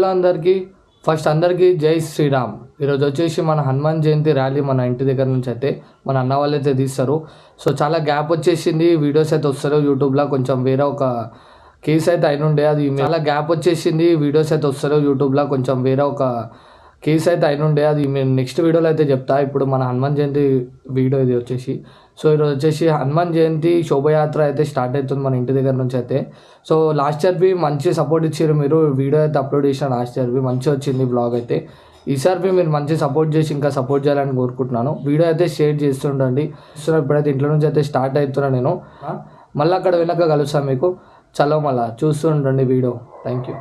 Hello అందరికీ జై శ్రీరామ్. ఈరోజు వచ్చేసి మన హనుమాన్ జయంతి ర్యాలీ మన ఇంటి దగ్గర నుంచి అయితే మన అన్న వాళ్ళు అయితే తీస్తారు. సో చాలా గ్యాప్ వచ్చేసింది, వీడియోస్ అయితే వస్తారు యూట్యూబ్లో. కొంచెం వేరే ఒక కేసు అయితే అయినుండే, అది చాలా గ్యాప్ వచ్చేసింది, వీడియోస్ అయితే వస్తారు యూట్యూబ్లో. కొంచెం వేరే ఒక కేసు అయితే అయినుండే, అది మేము నెక్స్ట్ వీడియోలో అయితే చెప్తా. ఇప్పుడు మన హనుమాన్ జయంతి వీడియో ఇది వచ్చేసి. సో ఈరోజు వచ్చేసి హనుమాన్ జయంతి శోభయాత్ర అయితే స్టార్ట్ అవుతుంది మన ఇంటి దగ్గర నుంచి అయితే. సో లాస్ట్ ఇయర్వి మంచి సపోర్ట్ ఇచ్చారు మీరు, వీడియో అయితే అప్లోడ్ చేసిన లాస్ట్ ఇయర్వి మంచిగా వచ్చింది బ్లాగ్ అయితే. ఈసారి మీరు మంచి సపోర్ట్ చేసి ఇంకా సపోర్ట్ చేయాలని కోరుకుంటున్నాను. వీడియో అయితే షేర్ చేస్తుండండి. ఇప్పుడైతే ఇంట్లో నుంచి అయితే స్టార్ట్ అవుతున్నాను నేను. మళ్ళీ అక్కడ వెళ్ళాక కలుస్తాను మీకు. చలో మళ్ళీ చూస్తుండండి వీడియో. Thank you.